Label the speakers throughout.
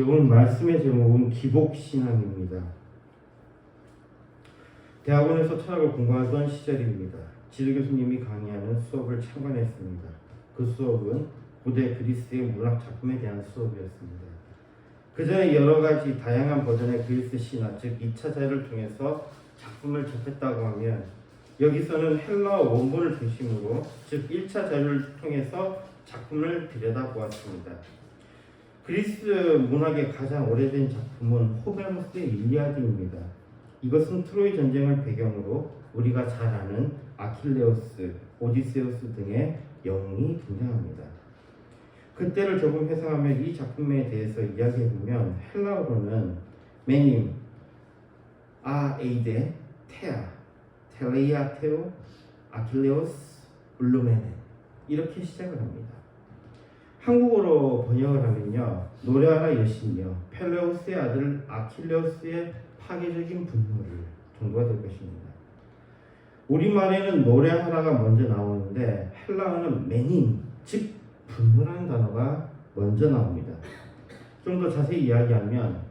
Speaker 1: 오늘 말씀의 제목은 기복신앙입니다. 대학원에서 철학을 공부하던 시절입니다. 지도 교수님이 강의하는 수업을 참관했습니다. 그 수업은 고대 그리스의 문학 작품에 대한 수업이었습니다. 그 전에 여러 가지 다양한 버전의 그리스 신화, 즉 2차 자료를 통해서 작품을 접했다고 하면 여기서는 헬라어 원본을 중심으로 즉 1차 자료를 통해서 작품을 들여다보았습니다. 그리스 문학의 가장 오래된 작품은 호메로스의 일리아드입니다. 이것은 트로이 전쟁을 배경으로 우리가 잘 아는 아킬레우스, 오디세우스 등의 영웅이 등장합니다. 그때를 조금 회상하며 이 작품에 대해서 이야기해보면 헬라어로는 메님, 에이데, 테아, 텔레이아 테오, 아킬레우스, 울루메네 이렇게 시작을 합니다. 한국어로 번역을 하면요, 노래하라 여신이여, 펠레우스의 아들 아킬레우스의 파괴적인 분노를 정도가 될 것입니다. 우리말에는 노래하라가 먼저 나오는데 헬라어는 메님, 즉 분노라는 단어가 먼저 나옵니다. 좀 더 자세히 이야기하면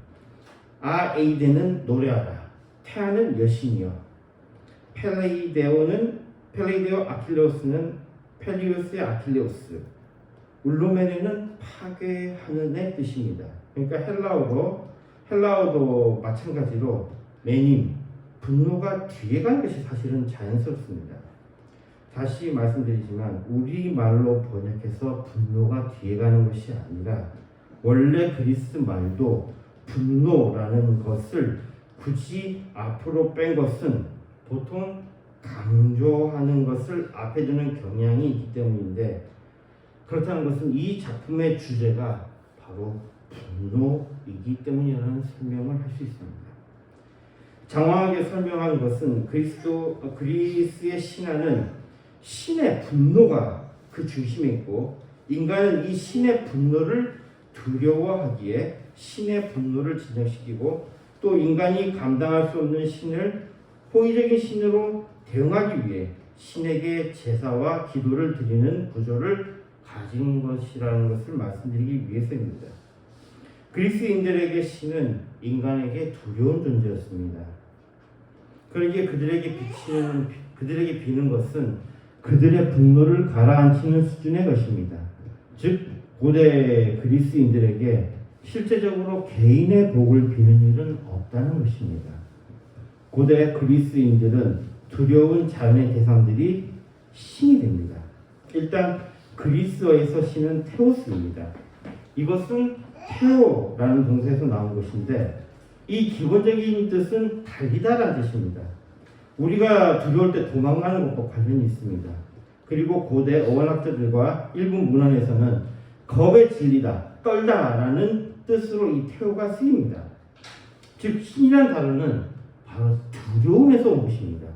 Speaker 1: 에이데는 노래하라, 테아는 여신이여, 펠레이데오 아킬레우스는 펠리우스의 아킬레우스, 울루메네는 파괴하는의 뜻입니다. 그러니까 헬라어도 마찬가지로 메님, 분노가 뒤에 가는 것이 사실은 자연스럽습니다. 다시 말씀드리지만 우리말로 번역해서 분노가 뒤에 가는 것이 아니라 원래 그리스 말도 분노라는 것을 굳이 앞으로 뺀 것은 보통 강조하는 것을 앞에 두는 경향이 있기 때문인데, 그렇다는 것은 이 작품의 주제가 바로 분노이기 때문이라는 설명을 할 수 있습니다. 장황하게 설명한 것은 그리스의 신화는 신의 분노가 그 중심에 있고 인간은 이 신의 분노를 두려워하기에 신의 분노를 진정시키고 또 인간이 감당할 수 없는 신을 호의적인 신으로 대응하기 위해 신에게 제사와 기도를 드리는 구조를 가진 것이라는 것을 말씀드리기 위해서입니다. 그리스인들에게 신은 인간에게 두려운 존재였습니다. 그러기에 그들에게 비는 것은 그들의 분노를 가라앉히는 수준의 것입니다. 즉 고대 그리스인들에게 실제적으로 개인의 복을 비는 일은 없다는 것입니다. 고대 그리스인들은 두려운 자연의 대상들이 신이 됩니다. 일단 그리스어에서 신은 테오스입니다. 이것은 테오라는 동사에서 나온 것인데 이 기본적인 뜻은 달리다라는 뜻입니다. 우리가 두려울 때 도망가는 것과 관련이 있습니다. 그리고 고대 어원학자들과 일본 문헌에서는 겁에 질리다, 떨다라는 뜻으로 이 테오가 쓰입니다. 즉 신이라는 단어는 바로 두려움에서 온 것입니다.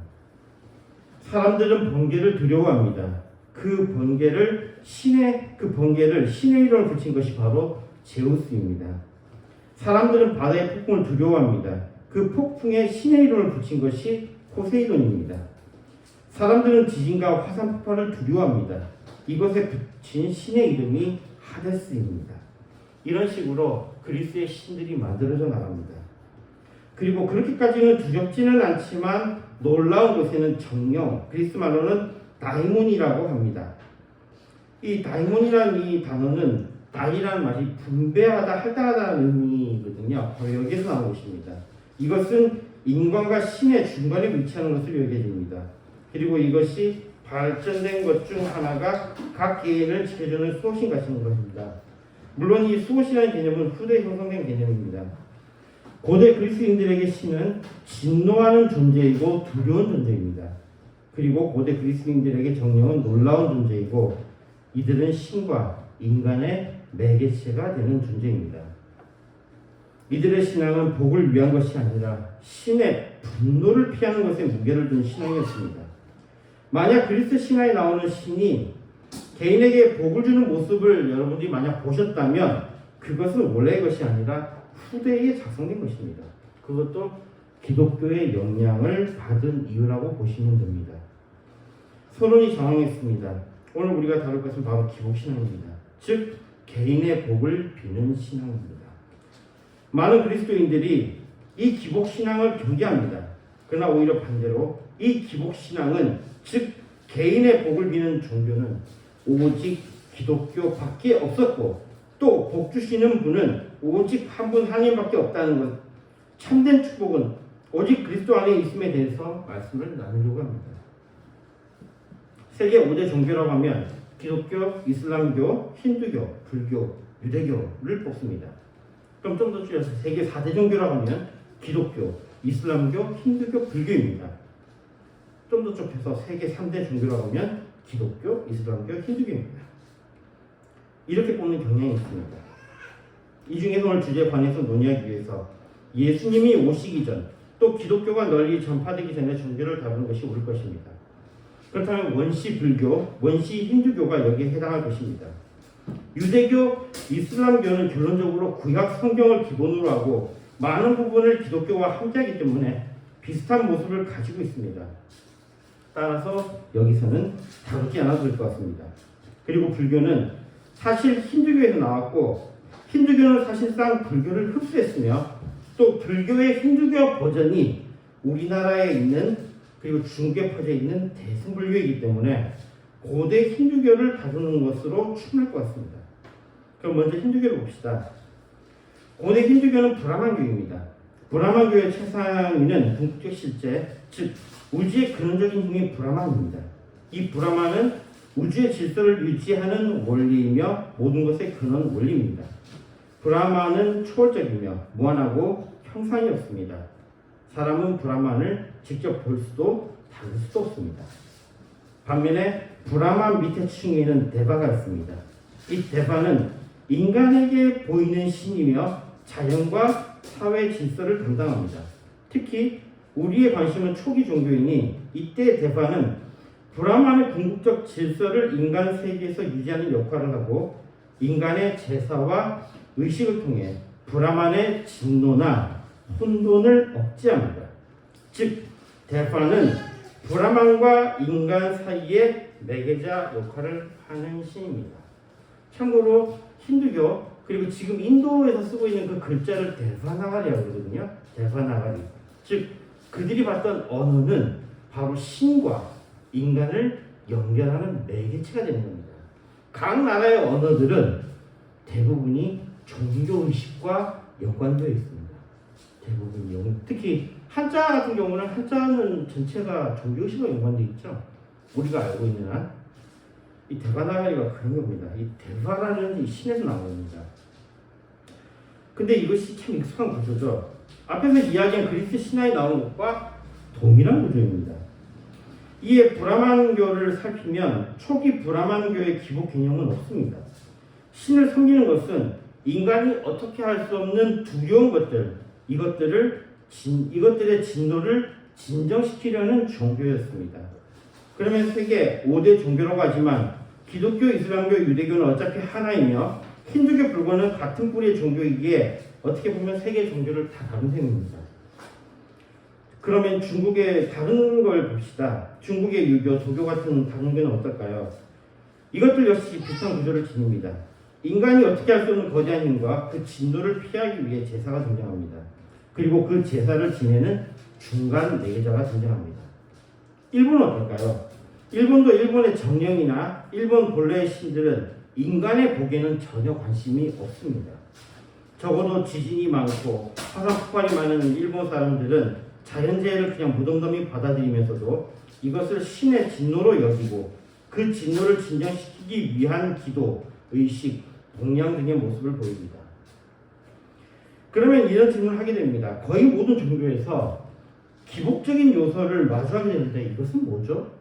Speaker 1: 사람들은 번개를 두려워합니다. 그 번개를 신의 이름을 붙인 것이 바로 제우스입니다. 사람들은 바다의 폭풍을 두려워합니다. 그 폭풍에 신의 이름을 붙인 것이 포세이돈입니다. 사람들은 지진과 화산 폭발을 두려워합니다. 이것에 붙인 신의 이름이 하데스입니다. 이런 식으로 그리스의 신들이 만들어져 나갑니다. 그리고 그렇게까지는 두렵지는 않지만 놀라운 것에는 정령, 그리스 말로는 다이몬이라고 합니다. 이 다이몬이라는 이 단어는 다이라는 말이 분배하다, 할당하다는 의미거든요. 바로 여기에서 나온 것입니다. 이것은 인간과 신의 중간에 위치하는 것을 얘기해줍니다. 그리고 이것이 발전된 것 중 하나가 각 개인을 지켜주는 수호신 같은 것입니다. 물론 이 수호신이라는 개념은 후대에 형성된 개념입니다. 고대 그리스인들에게 신은 진노하는 존재이고 두려운 존재입니다. 그리고 고대 그리스인들에게 정령은 놀라운 존재이고 이들은 신과 인간의 매개체가 되는 존재입니다. 이들의 신앙은 복을 위한 것이 아니라 신의 분노를 피하는 것에 무게를 둔 신앙이었습니다. 만약 그리스 신화에 나오는 신이 개인에게 복을 주는 모습을 여러분들이 만약 보셨다면 그것은 원래의 것이 아니라 후대에 작성된 것입니다. 그것도 기독교의 영향을 받은 이유라고 보시면 됩니다. 서론이 장황했습니다. 오늘 우리가 다룰 것은 바로 기복신앙입니다. 즉 개인의 복을 비는 신앙입니다. 많은 그리스도인들이 이 기복신앙을 경계합니다. 그러나 오히려 반대로 이 기복신앙은, 즉 개인의 복을 비는 종교는 오직 기독교밖에 없었고, 또 복 주시는 분은 오직 한 분 하나님밖에 없다는 것, 참된 축복은 오직 그리스도 안에 있음에 대해서 말씀을 나누려고 합니다. 세계 5대 종교라고 하면 기독교, 이슬람교, 힌두교, 불교, 유대교를 뽑습니다. 그럼 좀 더 줄여서 세계 4대 종교라고 하면 기독교, 이슬람교, 힌두교, 불교입니다. 좀 더 좁혀서 세계 3대 종교라고 하면 기독교, 이슬람교, 힌두교입니다. 이렇게 뽑는 경향이 있습니다. 이 중에서 오늘 주제에 관해서 논의하기 위해서 예수님이 오시기 전, 또 기독교가 널리 전파되기 전에 종교를 다루는 것이 옳을 것입니다. 그렇다면 원시 불교, 원시 힌두교가 여기에 해당할 것입니다. 유대교, 이슬람교는 결론적으로 구약 성경을 기본으로 하고 많은 부분을 기독교와 함께하기 때문에 비슷한 모습을 가지고 있습니다. 따라서 여기서는 다루지 않아도 될 것 같습니다. 그리고 불교는 사실 힌두교에서 나왔고, 힌두교는 사실상 불교를 흡수했으며, 또 불교의 힌두교 버전이 우리나라에 있는, 그리고 중국에 퍼져 있는 대승불교이기 때문에 고대 힌두교를 다루는 것으로 충분할 것 같습니다. 그럼 먼저 힌두교를 봅시다. 고대 힌두교는 브라만교입니다. 브라만교의 최상위는 궁극적 실제, 즉 우주의 근원적인 힘이 브라만입니다. 이 브라만은 우주의 질서를 유지하는 원리이며 모든 것의 근원 원리입니다. 브라만은 초월적이며 무한하고 형상이 없습니다. 사람은 브라만을 직접 볼 수도 다룰 수도 없습니다. 반면에 브라만 밑에 층에는 데바가 있습니다. 이 데바는 인간에게 보이는 신이며 자연과 사회 질서를 담당합니다. 특히 우리의 관심은 초기 종교이니 이때 데바는 브라만의 궁극적 질서를 인간 세계에서 유지하는 역할을 하고, 인간의 제사와 의식을 통해 브라만의 진노나 혼돈을 억제합니다. 즉 데바는 브라만과 인간 사이의 매개자 역할을 하는 신입니다. 참고로 힌두교, 그리고 지금 인도에서 쓰고 있는 그 글자를 데바나가리라고 그러거든요. 데바나가리. 즉 그들이 봤던 언어는 바로 신과 인간을 연결하는 매개체가 되는 겁니다. 각 나라의 언어들은 대부분이 종교의식과 연관되어 있습니다. 대부분이. 특히 한자 같은 경우는, 한자는 전체가 종교의식과 연관되어 있죠. 우리가 알고 있는 한. 이 데바나가리가 그런 겁니다. 이 데바라는 이 신에서 나온 겁니다. 근데 이것이 참 익숙한 구조죠. 앞에서 이야기한 그리스 신화에 나온 것과 동일한 구조입니다. 이에 브라만교를 살피면 초기 브라만교의 기본 개념은 없습니다. 신을 섬기는 것은 인간이 어떻게 할 수 없는 두려운 것들, 이것들의 진노를 진정시키려는 종교였습니다. 그러면 세계 5대 종교라고 하지만 기독교, 이슬람교, 유대교는 어차피 하나이며 힌두교, 불교는 같은 뿌리의 종교이기에 어떻게 보면 세계 종교를 다 다룬 셈입니다. 그러면 중국의 다른 걸 봅시다. 중국의 유교, 도교 같은 다른 교는 어떨까요? 이것들 역시 비슷한 구조를 지닙니다. 인간이 어떻게 할 수 없는 거대한 힘과 그 진노를 피하기 위해 제사가 등장합니다. 그리고 그 제사를 지내는 중간 매개자가 등장합니다. 일본은 어떨까요? 일본도 일본의 정령이나 일본 본래의 신들은 인간의 복에는 전혀 관심이 없습니다. 적어도 지진이 많고 화산 폭발이 많은 일본 사람들은 자연재해를 그냥 무덤덤히 받아들이면서도 이것을 신의 진노로 여기고 그 진노를 진정시키기 위한 기도, 의식, 동양 등의 모습을 보입니다. 그러면 이런 질문을 하게 됩니다. 거의 모든 종교에서 기복적인 요소를 마주하게 되는데 이것은 뭐죠?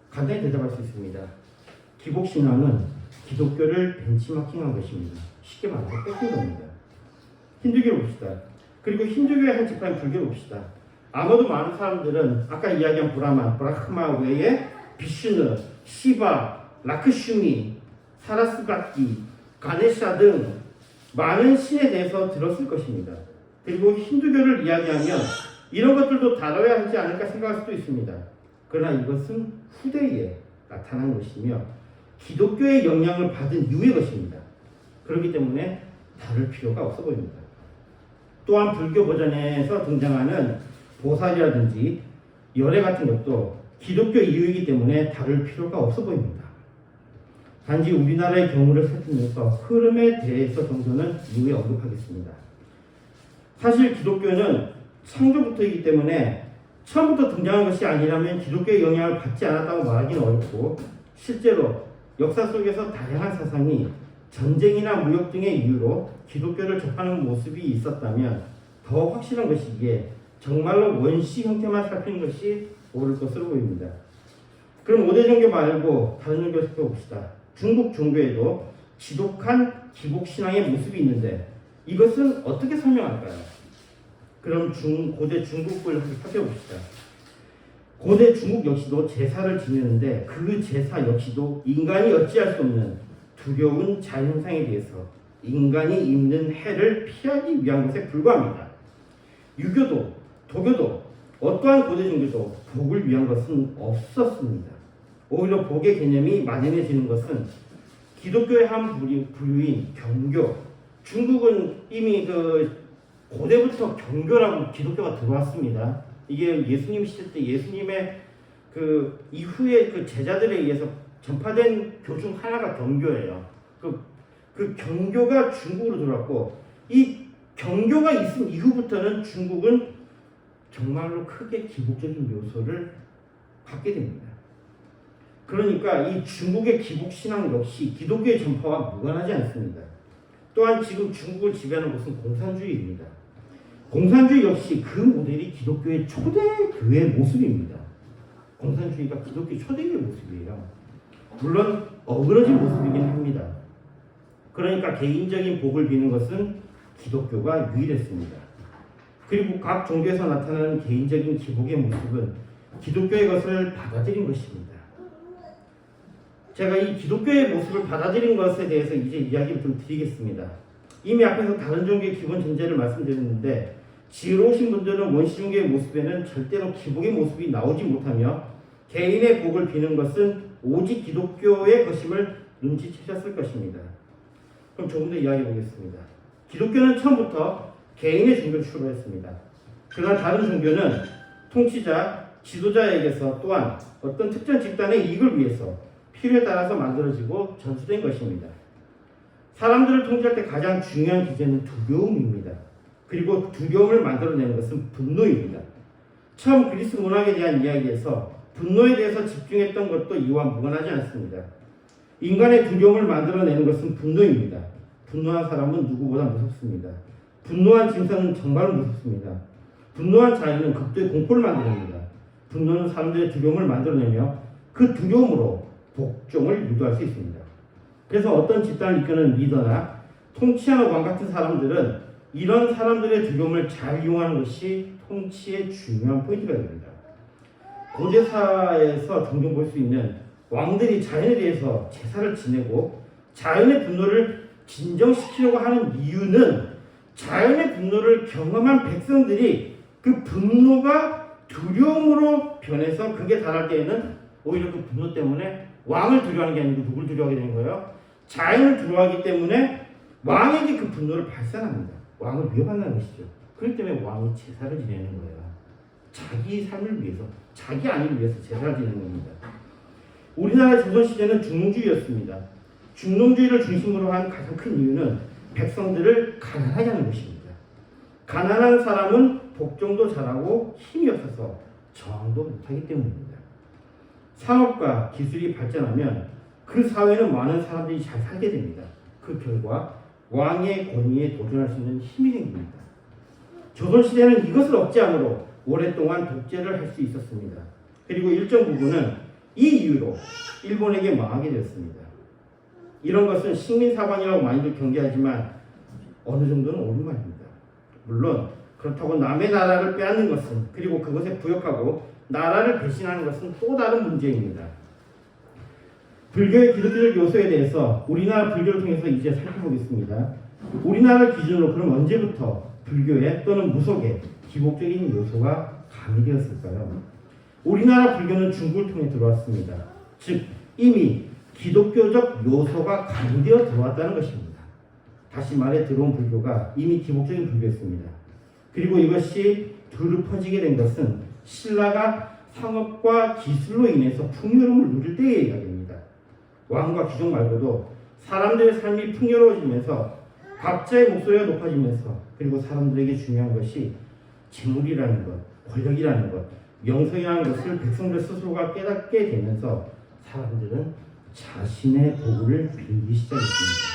Speaker 1: 간단히 대답할 수 있습니다. 기복신앙은 기독교를 벤치마킹한 것입니다. 쉽게 말해서 뺏긴 겁니다. 힌두교를 봅시다. 그리고 힌두교의 한 지파인 불교를 봅시다. 아마도 많은 사람들은 아까 이야기한 브라만, 브라흐마 외에 비슈누, 시바, 라크슈미, 사라스바티, 가네샤 등 많은 신에 대해서 들었을 것입니다. 그리고 힌두교를 이야기하면 이런 것들도 다뤄야 하지 않을까 생각할 수도 있습니다. 그러나 이것은 후대에 나타난 것이며 기독교의 영향을 받은 이후의 것입니다. 그렇기 때문에 다룰 필요가 없어 보입니다. 또한 불교 버전에서 등장하는 보살이라든지 열애 같은 것도 기독교 이유이기 때문에 다룰 필요가 없어 보입니다. 단지 우리나라의 경우를 살피면서 흐름에 대해서 정도는 이후에 언급하겠습니다. 사실 기독교는 창조부터이기 때문에 처음부터 등장한 것이 아니라면 기독교의 영향을 받지 않았다고 말하기는 어렵고, 실제로 역사 속에서 다양한 사상이 전쟁이나 무역 등의 이유로 기독교를 접하는 모습이 있었다면 더 확실한 것이기에 정말로 원시 형태만 살피는 것이 옳을 것으로 보입니다. 그럼 5대 종교 말고 다른 종교 살펴봅시다. 중국 종교에도 지독한 기복신앙의 모습이 있는데 이것은 어떻게 설명할까요? 그럼 고대 중국을 살펴봅시다. 고대 중국 역시도 제사를 지내는데 그 제사 역시도 인간이 어찌할 수 없는 두려운 자연현상에 대해서 인간이 입는 해를 피하기 위한 것에 불과합니다. 유교도 도교도 어떠한 고대 종교도 복을 위한 것은 없었습니다. 오히려 복의 개념이 만연해지는 것은 기독교의 한 부류인 경교, 중국은 이미 고대부터 경교라고 기독교가 들어왔습니다. 이게 예수님 시대 때 예수님의 이후에 제자들에 의해서 전파된 교 중 하나가 경교예요. 그 경교가 중국으로 들어왔고, 이 경교가 있은 이후부터는 중국은 정말로 크게 기복적인 요소를 갖게 됩니다. 그러니까 이 중국의 기복신앙 역시 기독교의 전파와 무관하지 않습니다. 또한 지금 중국을 지배하는 것은 공산주의입니다. 공산주의 역시 그 모델이 기독교의 초대교회의 모습입니다. 공산주의가 기독교의 초대교회의 모습이에요. 물론 어그러진 모습이긴 합니다. 그러니까 개인적인 복을 비는 것은 기독교가 유일했습니다. 그리고 각 종교에서 나타나는 개인적인 기복의 모습은 기독교의 것을 받아들인 것입니다. 제가 이 기독교의 모습을 받아들인 것에 대해서 이제 이야기를 좀 드리겠습니다. 이미 앞에서 다른 종교의 기본 전제를 말씀드렸는데, 지혜로우신 분들은 원시 종교의 모습에는 절대로 기복의 모습이 나오지 못하며 개인의 복을 비는 것은 오직 기독교의 것임을 눈치채셨을 것입니다. 그럼 조금 더 이야기해 보겠습니다. 기독교는 처음부터 개인의 종교를 출발했습니다. 그러나 다른 종교는 통치자, 지도자에게서 또한 어떤 특정 집단의 이익을 위해서 필요에 따라서 만들어지고 전수된 것입니다. 사람들을 통제할 때 가장 중요한 기제는 두려움입니다. 그리고 두려움을 만들어내는 것은 분노입니다. 처음 그리스 문학에 대한 이야기에서 분노에 대해서 집중했던 것도 이와 무관하지 않습니다. 인간의 두려움을 만들어내는 것은 분노입니다. 분노한 사람은 누구보다 무섭습니다. 분노한 짐승은 정말 무섭습니다. 분노한 자유는 극도의 공포를 만들어냅니다. 분노는 사람들의 두려움을 만들어내며 그 두려움으로 복종을 유도할 수 있습니다. 그래서 어떤 집단을 이끄는 리더나 통치하는 왕 같은 사람들은 이런 사람들의 두려움을 잘 이용하는 것이 통치의 중요한 포인트가 됩니다. 고대사에서 종종 볼 수 있는 왕들이 자연에 대해서 제사를 지내고 자연의 분노를 진정시키려고 하는 이유는 자연의 분노를 경험한 백성들이 그 분노가 두려움으로 변해서 극에 달할 때에는 오히려 그 분노 때문에 왕을 두려워하는 게 아니고 누굴 두려워하게 되는 거예요? 자연을 두려워하기 때문에 왕에게 그 분노를 발산합니다. 왕을 위협한다는 것이죠. 그렇기 때문에 왕이 제사를 지내는 거예요. 자기 삶을 위해서, 자기 안위를 위해서 제사를 지내는 겁니다. 우리나라 조선시대는 중농주의였습니다. 중농주의를 중심으로 한 가장 큰 이유는 백성들을 가난하게 하는 것입니다. 가난한 사람은 복종도 잘하고 힘이 없어서 저항도 못하기 때문입니다. 산업과 기술이 발전하면 그 사회는 많은 사람들이 잘 살게 됩니다. 그 결과 왕의 권위에 도전할 수 있는 힘이 생깁니다. 조선시대는 이것을 억제함으로 오랫동안 독재를 할 수 있었습니다. 그리고 일정 부분은 이 이유로 일본에게 망하게 되었습니다. 이런 것은 식민사관이라고 많이들 경계하지만 어느 정도는 옳은 말입니다. 물론 그렇다고 남의 나라를 빼앗는 것은, 그리고 그것에 부역하고 나라를 배신하는 것은 또 다른 문제입니다. 불교의 기독교적 요소에 대해서 우리나라 불교를 통해서 이제 살펴보겠습니다. 우리나라를 기준으로 그럼 언제부터 불교에 또는 무속에 기복적인 요소가 가미되었을까요? 우리나라 불교는 중국을 통해 들어왔습니다. 즉 이미 기독교적 요소가 가미되어 들어왔다는 것입니다. 다시 말해 들어온 불교가 이미 기복적인 불교였습니다. 그리고 이것이 두루 퍼지게 된 것은 신라가 상업과 기술로 인해서 풍요로움을 누릴 때의 이야기입니다. 왕과 귀족 말고도 사람들의 삶이 풍요로워지면서 각자의 목소리가 높아지면서 그리고 사람들에게 중요한 것이 재물이라는 것, 권력이라는 것, 명성이라는 것을 백성들 스스로가 깨닫게 되면서 사람들은 자신의 복을 빌기 시작했습니다.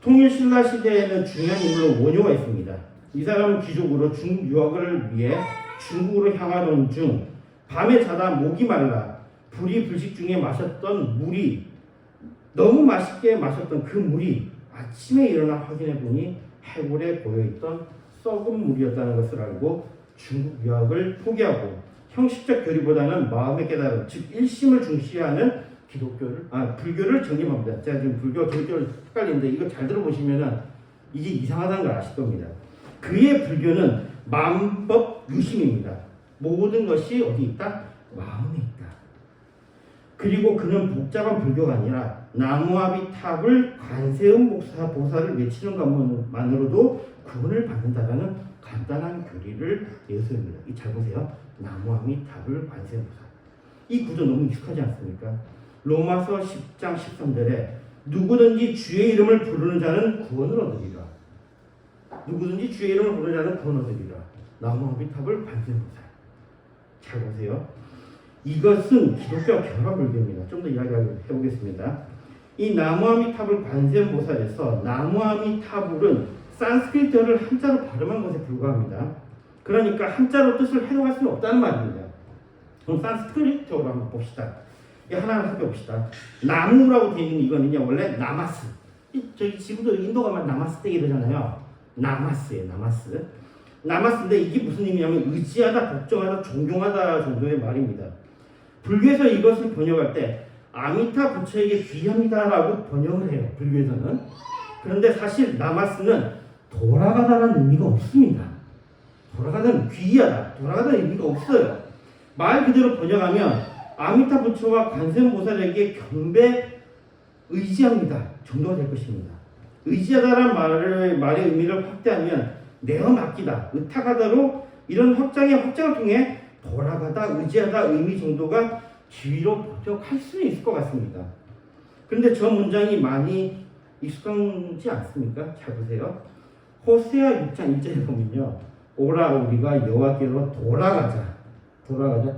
Speaker 1: 통일신라 시대에는 중요한 인물로 원효가 있습니다. 이 사람은 귀족으로 중국 유학을 위해 중국으로 향하던 중 밤에 자다 목이 말라 불이 불식 중에 마셨던 물이 너무 맛있게 마셨던 그 물이 아침에 일어나 확인해 보니 해골에 고여있던 썩은 물이었다는 것을 알고 중국 유학을 포기하고 형식적 교리보다는 마음의 깨달음, 즉 일심을 중시하는 불교를 정립합니다. 제가 지금 불교, 기독교를 헷갈리는데 이거 잘 들어보시면은 이게 이상하다는 걸 아실 겁니다. 그의 불교는 만법 유심입니다. 모든 것이 어디 있다? 마음에 있다. 그리고 그는 복잡한 불교가 아니라 나무아미탑을 관세음 보살을 외치는 것만으로도 구원을 받는다라는 간단한 교리를 내세웁니다. 잘 보세요. 나무아미탑을 관세음 보살. 이 구조 너무 익숙하지 않습니까? 로마서 10장 13절에 누구든지 주의 이름을 부르는 자는 구원을 얻으리라. 누구든지 주의 이름을 부르는 자는 구원을 얻으리라. 나무아미탑을 관세음 보살. 잘 보세요. 이것은 기독교와 결합 불교입니다. 좀 더 이야기해보겠습니다. 이 나무아미탑을 관세음보살에서 나무아미타불은 산스크리트어를 한자로 발음한 것에 불과합니다. 그러니까 한자로 뜻을 해석할 수는 없다는 말입니다. 그럼 산스크리트어로 한번 봅시다. 하나를 살펴봅시다. 나무라고 되어 있는 이거는요, 원래 나마스. 저기 지금도 인도 가면 나마스떼 이러잖아요. 나마스예요, 나마스. 나마스인데 이게 무슨 의미냐면 의지하다, 복종하다, 존경하다 정도의 말입니다. 불교에서 이것을 번역할 때 아미타 부처에게 귀합니다라고 번역을 해요. 불교에서는. 그런데 사실 나마스는 돌아가다라는 의미가 없습니다. 돌아가다는 귀하다, 돌아가다는 의미가 없어요. 말 그대로 번역하면 아미타 부처와 관세음보살에게 경배, 의지합니다 정도가 될 것입니다. 의지하다라는 말의 의미를 확대하면 내어 맡기다, 의탁하다로 이런 확장을 통해 돌아가다, 의지하다 의미 정도가 뒤로 번역할 수는 있을 것 같습니다. 그런데 저 문장이 많이 익숙하지 않습니까? 잘 보세요. 호세아 6장 1절에 보면요. 오라 우리가 여호와께로 돌아가자.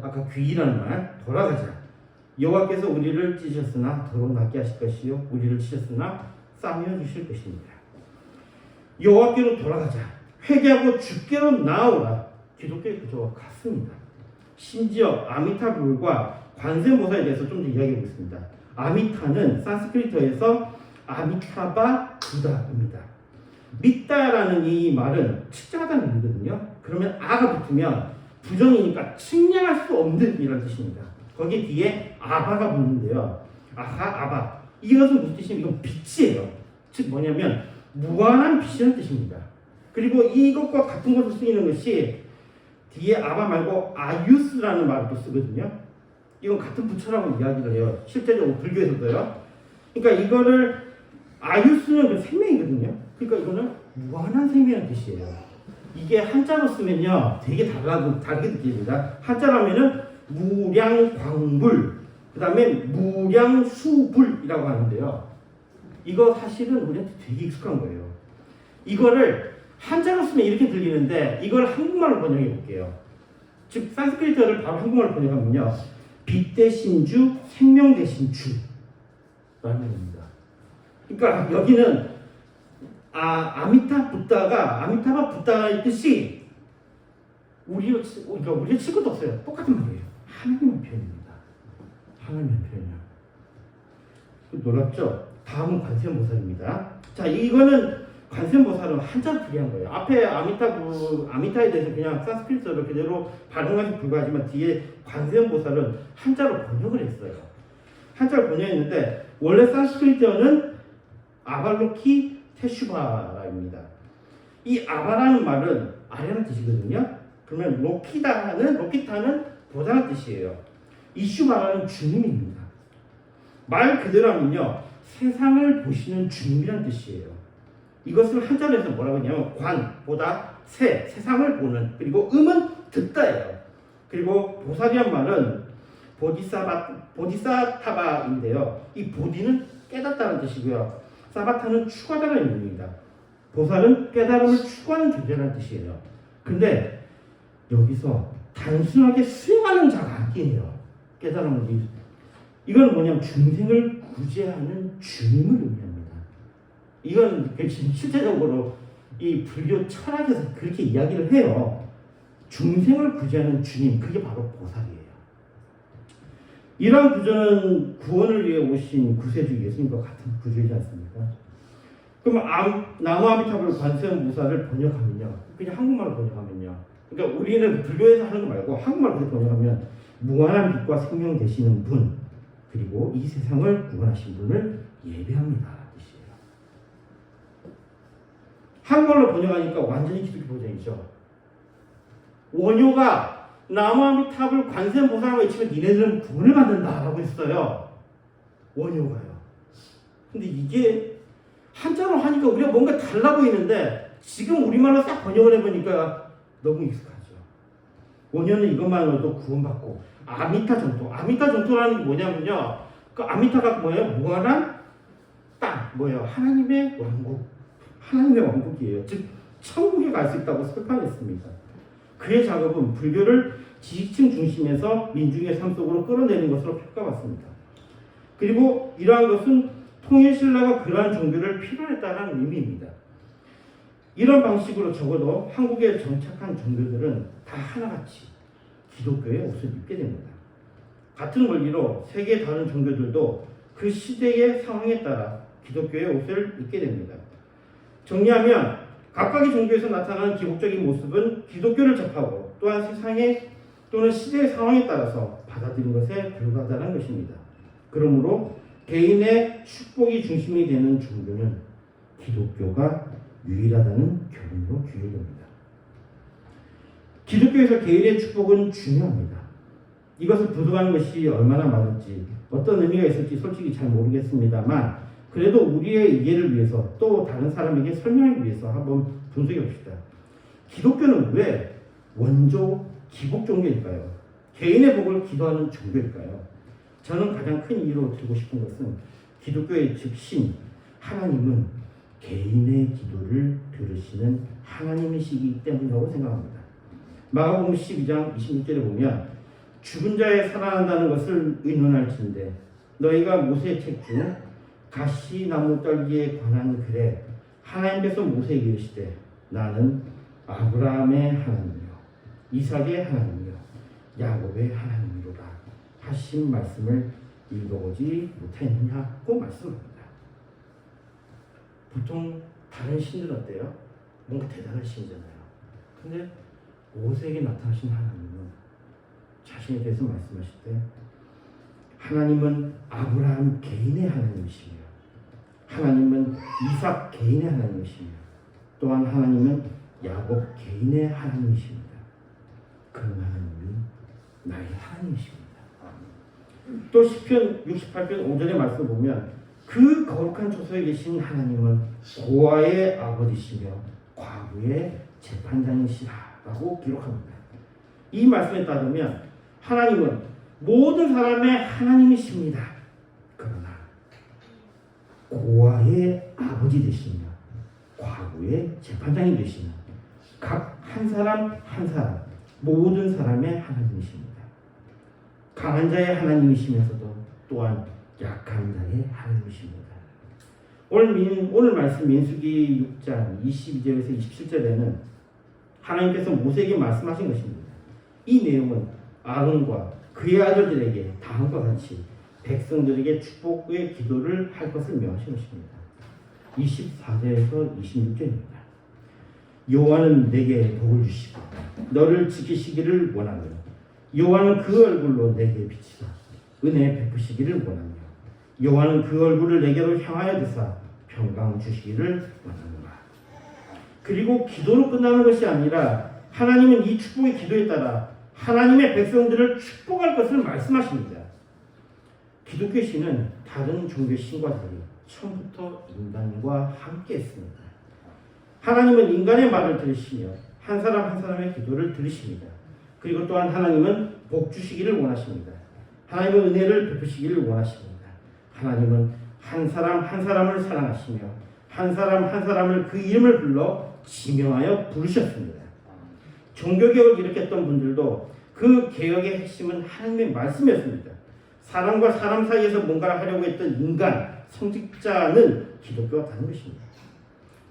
Speaker 1: 아까 귀라는 말, 돌아가자. 여호와께서 우리를 찢으셨으나 더러 낫게 하실 것이요 우리를 치셨으나 싸매어 주실 것입니다. 여호와께로 돌아가자. 회개하고 주께로 나아오라. 기독교의 구조와 같습니다. 심지어 아미타불과 관세음보살에 대해서 좀 더 이야기해 보겠습니다. 아미타는 산스크리트어에서 아미타바 부다입니다. 믿다라는 이 말은 측정하다는 의미거든요. 그러면 아가 붙으면 부정이니까 측량할 수 없는 이라는 뜻입니다. 거기에 뒤에 아바가 붙는데요. 아하, 아바. 이것은 무슨 뜻이냐면 이건 빛이에요. 즉 뭐냐면 무한한 빛이라는 뜻입니다. 그리고 이것과 같은 것을 쓰이는 것이 뒤에 아바 말고 아유스라는 말을 또 쓰거든요. 이건 같은 부처라고 이야기를 해요. 실제적으로 불교에서도요. 그러니까 이거를 아유스는 그 생명이거든요. 그러니까 이거는 무한한 생명이라는 뜻이에요. 이게 한자로 쓰면요 되게 다르게 느껴집니다. 한자라면은 무량광불, 그 다음에 무량수불이라고 하는데요. 이거 사실은 우리한테 되게 익숙한 거예요. 이거를 한자로 쓰면 이렇게 들리는데 이걸 한국말로 번역해 볼게요. 즉 산스크리트어를 바로 한국말로 번역하면요, 빛 대신 주, 생명 대신 주라는 겁니다. 그러니까 여기는 아미타바 붓다의 뜻이 우리를 칠 것도 없어요. 똑같은 말이에요. 하나님의 표현입니다. 하나님의 표현이요. 놀랍죠? 다음은 관세음보살입니다. 자, 이거는 관세음보살은 한자로 풀이한 거예요. 앞에 아미타에 대해서 그냥 산스크리트어로 그대로 발음하기 불과하지만 뒤에 관세음보살은 한자로 번역을 했어요. 한자로 번역했는데 원래 산스크리트어는 아발로키 테슈바라입니다. 이 아바라는 말은 아래라는 뜻이거든요. 그러면 로키타는 보다는 뜻이에요. 이슈바라는 주님입니다. 말 그대로 하면요, 세상을 보시는 주님이라는 뜻이에요. 이것을 한자로 해서 뭐라고 하냐면 관, 보다, 세상을 보는, 그리고 음은 듣다예요. 그리고 보살이란 말은 보디사타바인데요. 이 보디는 깨닫다는 뜻이고요. 사바타는 추구하다는 의미입니다. 보살은 깨달음을 추구하는 존재라는 뜻이에요. 근데 여기서 단순하게 수행하는 자가 아니에요. 깨달음을. 이건 뭐냐면 중생을 구제하는 주님을 의미합니다. 이건 지금 실제적으로 이 불교 철학에서 그렇게 이야기를 해요. 중생을 구제하는 주님, 그게 바로 보살이에요. 이러한 구조는 구원을 위해 오신 구세주 예수님과 같은 구조이지 않습니까? 그럼 나무 아미타불 관세음보살을 번역하면요, 그냥 한국말로 번역하면요, 그러니까 우리는 불교에서 하는 거 말고 한국말로 번역하면 무한한 빛과 생명 되시는 분, 그리고 이 세상을 구원하신 분을 예배합니다 뜻이에요. 한국말로 번역하니까 완전히 기독교 버전이죠. 원효가 나무아미타불 관세음보살을 외치면 니네들은 구원을 받는다라고 했어요. 원효가요. 근데 이게 한자로 하니까 우리가 뭔가 달라 보이는데 지금 우리말로 싹 번역을 해보니까 너무 익숙하죠. 원효는 이것만으로도 구원받고 아미타 정토. 아미타 정토라는 게 뭐냐면요, 그 아미타가 뭐예요? 무한한 땅, 뭐예요? 하나님의 왕국. 하나님의 왕국이에요. 즉 천국에 갈 수 있다고 설파했습니다. 그의 작업은 불교를 지식층 중심에서 민중의 삶 속으로 끌어내는 것으로 평가받습니다. 그리고 이러한 것은 통일신라가 그러한 종교를 필요했다는 의미입니다. 이런 방식으로 적어도 한국에 정착한 종교들은 다 하나같이 기독교의 옷을 입게 됩니다. 같은 원리로 세계 다른 종교들도 그 시대의 상황에 따라 기독교의 옷을 입게 됩니다. 정리하면 각각의 종교에서 나타나는 기복적인 모습은 기독교를 접하고 또한 세상의 또는 시대의 상황에 따라서 받아들인 것에 불과하다는 것입니다. 그러므로 개인의 축복이 중심이 되는 종교는 기독교가 유일하다는 결론으로 귀결됩니다. 기독교에서 개인의 축복은 중요합니다. 이것을 부정하는 것이 얼마나 많을지, 어떤 의미가 있을지 솔직히 잘 모르겠습니다만 그래도 우리의 이해를 위해서 또 다른 사람에게 설명하기 위해서 한번 분석해 봅시다. 기독교는 왜 원조 기복 종교일까요? 개인의 복을 기도하는 종교일까요? 저는 가장 큰 이유로 들고 싶은 것은 기독교의 즉신 하나님은 개인의 기도를 들으시는 하나님이시기 때문이라고 생각합니다. 마가복음 12장 26절에 보면 죽은 자의 살아난다는 것을 의논할진대 너희가 모세의 책 중 가시나무 떨기에 관한 글에 하나님께서 모세에게 이르시되 나는 아브라함의 하나님이요 이삭의 하나님이요 야곱의 하나님이로다 하신 말씀을 읽어보지 못했느냐고 말씀합니다. 보통 다른 신들은 어때요? 뭔가 대단한 신이잖아요. 근데 모세에게 나타나신 하나님은 자신에 대해서 말씀하실 때 하나님은 아브라함 개인의 하나님이시며 하나님은 이삭 개인의 하나님이시며 또한 하나님은 야곱 개인의 하나님이십니다. 그런 하나님이 나의 하나님이십니다. 또 시편 68편 5절의 말씀을 보면 그 거룩한 초소에 계신 하나님은 고아의 아버지시며 과부의 재판장이시라고 기록합니다. 이 말씀에 따르면 하나님은 모든 사람의 하나님이십니다. 그러나 고아의 아버지 되시며 과부의 재판장이 되시며 각 한 사람 한 사람 모든 사람의 하나님이십니다. 강한 자의 하나님이시면서도 또한 약한 자의 하나님이십니다. 오늘 말씀 민수기 6장 22절에서 27절에는 하나님께서 모세에게 말씀하신 것입니다. 이 내용은 아론과 그의 아들들에게 다음과 같이 백성들에게 축복의 기도를 할 것을 명하신 것입니다. 24절에서 26절입니다. 여호와는 내게 복을 주시고 너를 지키시기를 원하며 여호와는 그 얼굴로 내게 비치사 은혜 베푸시기를 원하며 여호와는 그 얼굴을 내게로 향하여 드사 평강 주시기를 원하노라. 그리고 기도로 끝나는 것이 아니라 하나님은 이 축복의 기도에 따라 하나님의 백성들을 축복할 것을 말씀하십니다. 기독교 신은 다른 종교 신과 달리 처음부터 인간과 함께 했습니다. 하나님은 인간의 말을 들으시며 한 사람 한 사람의 기도를 들으십니다. 그리고 또한 하나님은 복 주시기를 원하십니다. 하나님은 은혜를 베푸시기를 원하십니다. 하나님은 한 사람 한 사람을 사랑하시며 한 사람 한 사람을 그 이름을 불러 지명하여 부르셨습니다. 종교개혁을 일으켰던 분들도 그 개혁의 핵심은 하나님의 말씀이었습니다. 사람과 사람 사이에서 뭔가를 하려고 했던 인간, 성직자는 기독교가 다른 것입니다.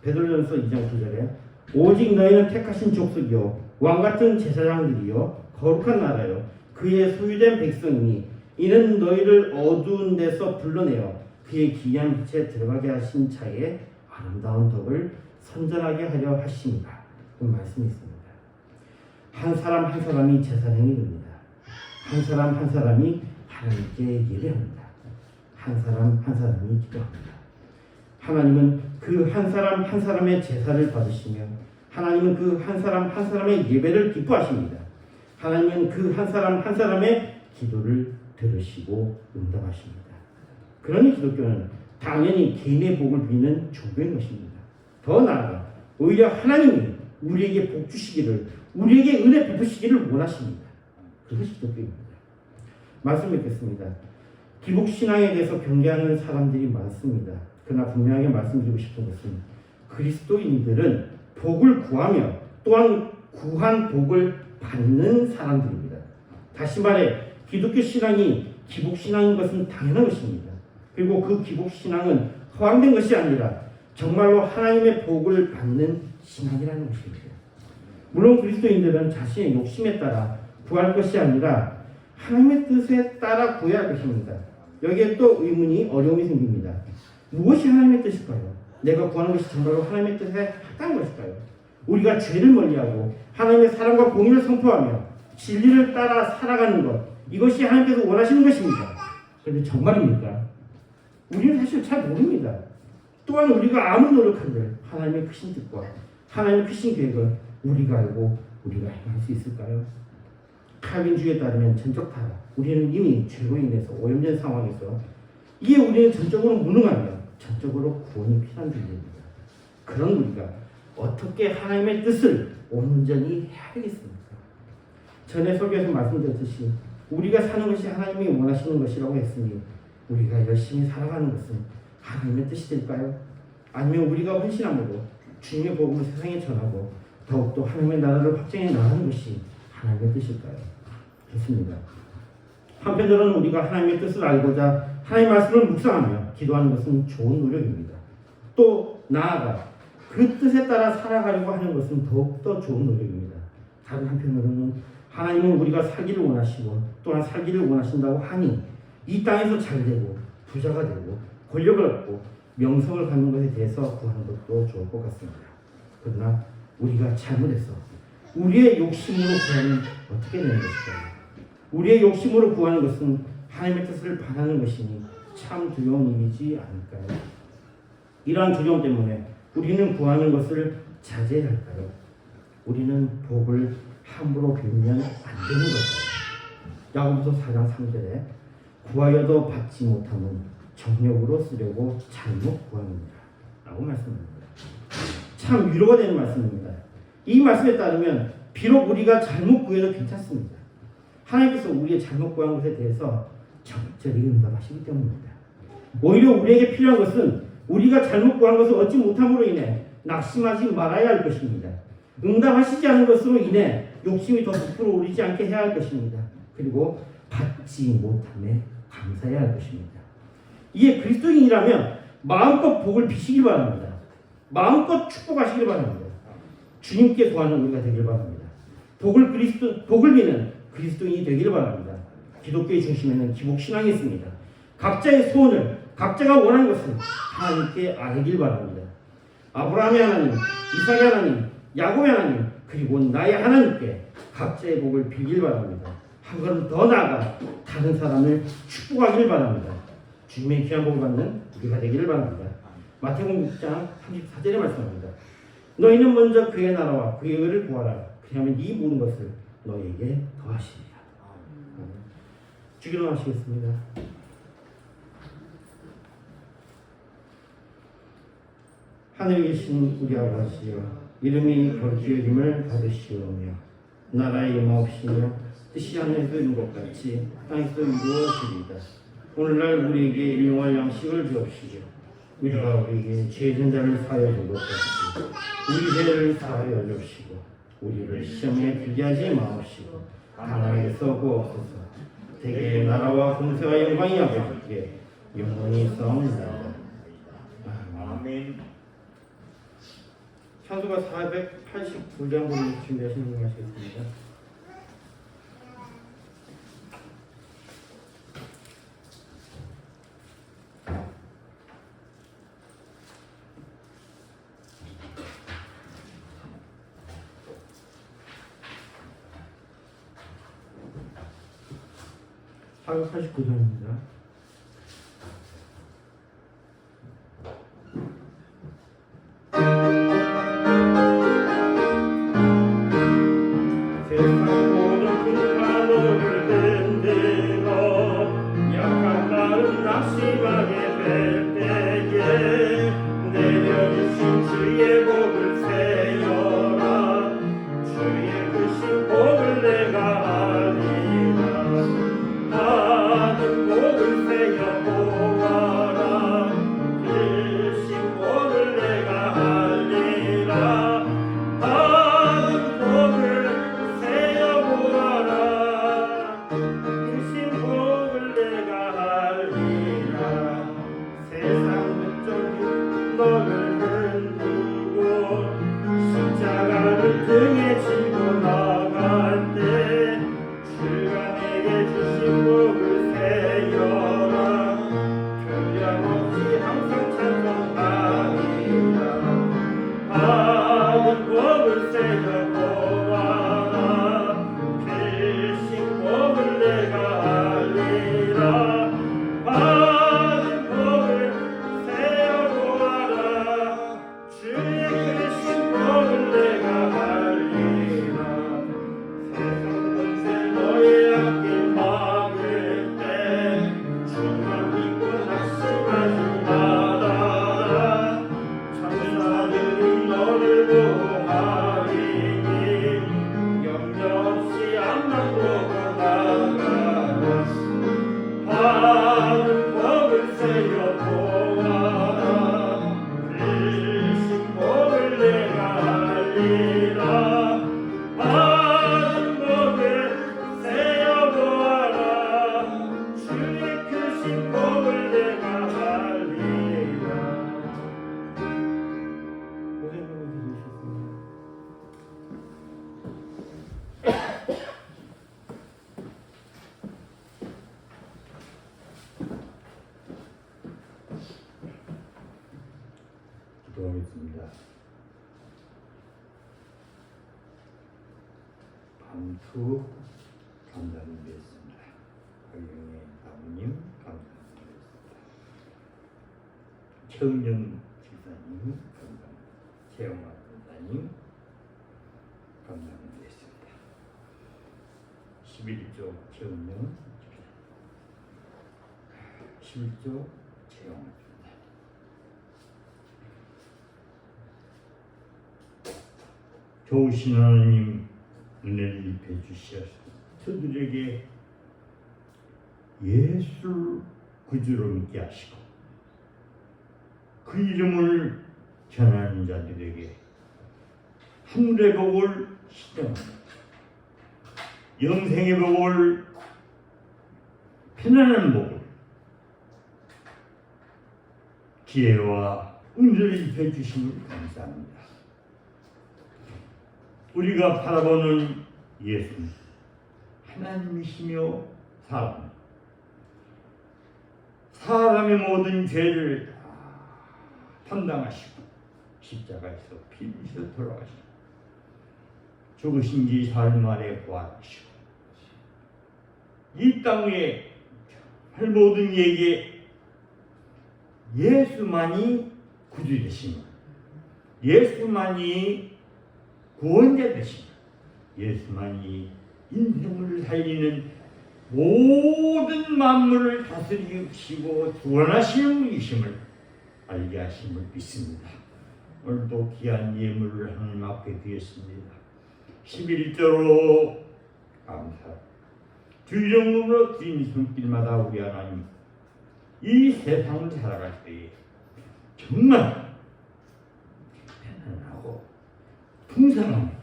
Speaker 1: 베드로전서 2장 9절에 오직 너희는 택하신 족속이요 왕같은 제사장들이요 거룩한 나라요 그의 소유된 백성이니 이는 너희를 어두운 데서 불러내어 그의 기이한 빛에 들어가게 하신 자의 아름다운 덕을 선전하게 하려 하십니다. 그 말씀이 있습니다. 한 사람 한 사람이 제사장이 됩니다. 한 사람 한 사람이 하나님께 예배합니다. 한 사람 한 사람이 기도합니다. 하나님은 그 한 사람 한 사람의 제사를 받으시며 하나님은 그 한 사람 한 사람의 예배를 기뻐하십니다. 하나님은 그 한 사람 한 사람의 기도를 들으시고 응답하십니다. 그러니 기독교는 당연히 개인의 복을 비는 종교인 것입니다. 더 나아가 오히려 하나님이 우리에게 복 주시기를 우리에게 은혜 베푸시기를 원하십니다. 그것이 기독교입니다. 말씀 뵙겠습니다. 기복신앙에 대해서 경계하는 사람들이 많습니다. 그러나 분명하게 말씀드리고 싶은 것은 그리스도인들은 복을 구하며 또한 구한 복을 받는 사람들입니다. 다시 말해 기독교 신앙이 기복신앙인 것은 당연한 것입니다. 그리고 그 기복신앙은 허황된 것이 아니라 정말로 하나님의 복을 받는 신앙이라는 것입니다. 물론 그리스도인들은 자신의 욕심에 따라 구할 것이 아니라 하나님의 뜻에 따라 구해야 할 것입니다. 여기에 또 의문이 어려움이 생깁니다. 무엇이 하나님의 뜻일까요? 내가 구하는 것이 정말로 하나님의 뜻에 합당한 것일까요? 우리가 죄를 멀리하고 하나님의 사랑과 공의를 선포하며 진리를 따라 살아가는 것, 이것이 하나님께서 원하시는 것입니다. 그런데 정말입니까? 우리는 사실 잘 모릅니다. 또한 우리가 아무리 노력한들 하나님의 크신 뜻과 하나님의 크신 계획을 우리가 알고 우리가 행할 수 있을까요? 칼빈주의에 따르면 전적 타락, 우리는 이미 죄로 인해서 오염된 상황에서 이에 우리는 전적으로 무능하며 전적으로 구원이 필요한 존재입니다. 그런 우리가 어떻게 하나님의 뜻을 온전히 해야 되겠습니까? 전에 설교에서 말씀드렸듯이 우리가 사는 것이 하나님이 원하시는 것이라고 했으니 우리가 열심히 살아가는 것은 하나님의 뜻이 될까요? 아니면 우리가 헌신함으로 주님의 복음을 세상에 전하고 더욱더 하나님의 나라를 확장해 나가는 것이 하나님의 뜻일까요? 좋습니다. 한편으로는 우리가 하나님의 뜻을 알고자 하나님의 말씀을 묵상하며 기도하는 것은 좋은 노력입니다. 또 나아가 그 뜻에 따라 살아가려고 하는 것은 더욱더 좋은 노력입니다. 다른 한편으로는 하나님은 우리가 살기를 원하시고 또한 살기를 원하신다고 하니 이 땅에서 잘되고 부자가 되고 권력을 얻고 명성을 갖는 것에 대해서 구하는 것도 좋을 것 같습니다. 그러나 우리가 잘못해서 우리의 욕심으로 구하면 어떻게 되는 것일까요? 우리의 욕심으로 구하는 것은 하나님의 뜻을 반하는 것이니 참 두려운 일이지 않을까요? 이러한 두려움 때문에 우리는 구하는 것을 자제해야 할까요? 우리는 복을 함부로 빌면 안 되는 걸까요? 야고보서 4장 3절에 구하여도 받지 못하면 정욕으로 쓰려고 잘못 구합니다. 라고 말씀합니다. 참 위로가 되는 말씀입니다. 이 말씀에 따르면 비록 우리가 잘못 구해도 괜찮습니다. 하나님께서 우리의 잘못 구한 것에 대해서 적절히 응답하시기 때문입니다. 오히려 우리에게 필요한 것은 우리가 잘못 구한 것을 얻지 못함으로 인해 낙심하지 말아야 할 것입니다. 응답하시지 않은 것으로 인해 욕심이 더 부풀어 오르지 않게 해야 할 것입니다. 그리고 받지 못함에 감사해야 할 것입니다. 이에 그리스도인이라면 마음껏 복을 비시기 바랍니다. 마음껏 축복하시길 바랍니다. 주님께 구하는 우리가 되길 바랍니다. 복을 비는 그리스도인이 되기를 바랍니다. 기독교의 중심에는 기복신앙이 있습니다. 각자의 소원을 각자가 원하는 것을 하나님께 아뢰길 바랍니다. 아브라함의 하나님, 이삭의 하나님, 야곱의 하나님, 그리고 나의 하나님께 각자의 복을 빌길 바랍니다. 한 걸음 더 나아가 다른 사람을 축복하길 바랍니다. 주님의 귀한 복을 받는 우리가 되기를 바랍니다. 마태복음 6장 34절에 말씀합니다. 너희는 먼저 그의 나라와 그의 의를 구하라. 그리하면 이 모든 것을 너희에게 더하시리라. 주기도 하시겠습니다. 하늘에 계신 우리 아버지여, 이름이 거룩히 여김을 받으시오며 나라의 임하옵시며 뜻이 하늘에서 이룬 것 같이 땅에서 이루어지리이다. 오늘날 우리에게 일용할 양식을 주옵시고 우리가 우리에게 죄진 자를 사하여 준 것 같이 우리 죄를 사하여 주옵시고 우리를 시험에 들게 하지 마옵시고 다만 구하옵소서. 대개 나라와 권세와 영광이 아버지께 영원히 있사옵나이다.
Speaker 2: 아멘.
Speaker 1: 찬송가 489장 부르실 준비하시는 분 하시겠습니다. 사 489장입니다. 기도하겠습니다. 밤투 감사드리겠습니다. 하경의 아버님 감사드리겠습니다. 최은영 지사님 감사합니다. 최영화 지사님 감사드리겠습니다. 11조 최은영 11조 최영화 좋으신 하나님 은혜를 입혀 주시옵소서. 저들에게 예수 구주로 믿게 하시고 그 이름을 전하는 자들에게 하늘의 복을 시정합니다. 영생의 복을, 편안한 복을, 기회와 은혜를 입혀 주심을 감사합니다. 우리가 바라보는 예수는 하나님이시며 사람의 모든 죄를 담당하시고 십자가에서 피 흘리셔 돌아가시고 죽으신 지 사흘 만에 부활하시고 이 땅에 할 모든 이에게 예수만이 구주 되시며 예수만이 구원자 되시며 예수만이 인생을 살리는 모든 만물을 다스리시고 구원하시는 분이심을 알게 하심을 믿습니다.
Speaker 2: 오늘도 귀한 예물을 하나님 앞에 드렸습니다. 11조로 감사. 주 이름으로 주님 손길마다 우리 하나님 이 세상을 살아갈 때에 정말 편안하고 풍성한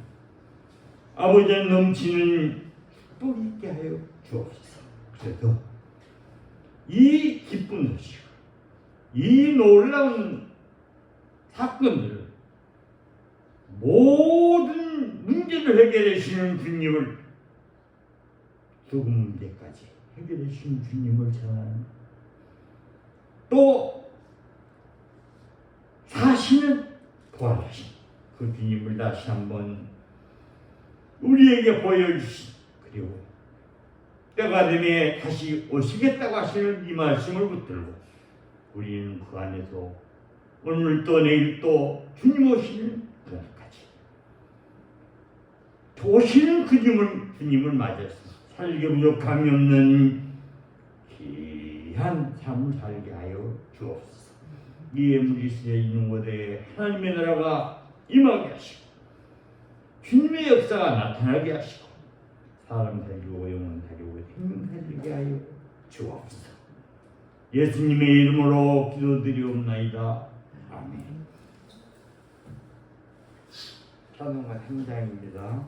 Speaker 2: 아버지의 넘치는 축복이 있게 하여 주옵소서. 그래서 이 기쁜 소식, 이 놀라운 사건들, 모든 문제를 해결해 주시는 주님을, 죽음 문제까지 해결해 주시는 주님을 전하는, 또 사시는 부활하신 그 주님을 다시 한번 우리에게 보여주신, 그리고 때가 되면 다시 오시겠다고 하시는 이 말씀을 붙들고 우리는 그 안에서 오늘 또 내일 또 주님 오시는 그날까지 오시는 그 주님을 맞아서 살기 부족함이 없는 귀한 삶을 살게 하여 주옵소서. 이 예물이 쓰여 있는 곳에 하나님의 나라가 임하게 하시고 주님의 역사가 나타나게 하시고 사람 살리고 영혼 살리고 생명 살리게 하여 주옵소서. 예수님의 이름으로 기도드리옵나이다. 아멘. 찬송가 3장입니다.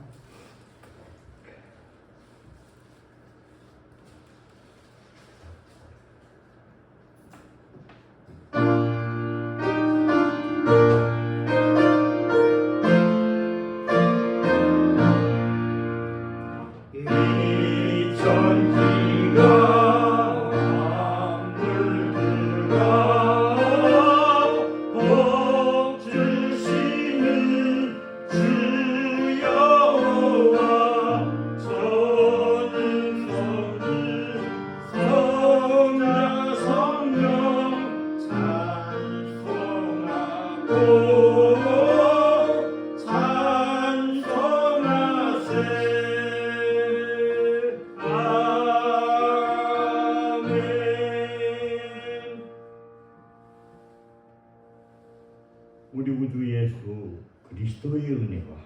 Speaker 2: 우리 구주 예수 그리스도의 은혜와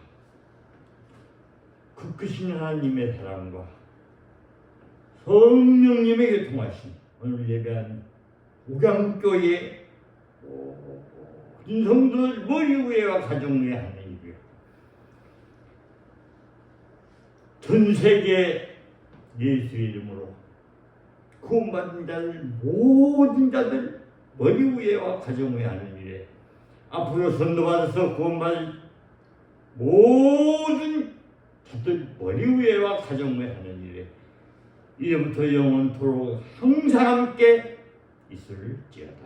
Speaker 2: 그 크신 하나님의 사랑과 성령님의 교통하심, 오늘 예배한 우강교회 모든 성도들 머리 위에와 가정 위에 하는 일이요, 전 세계 예수의 이름으로 구원받은 자들 모든 자들 머리 위에와 가정 위에 하는 일에 앞으로 선도받아서 구원받을 모든 자들 머리 위에와 가정 위에 하는 일에 이제부터 영원토록 항상 함께 있을지어다.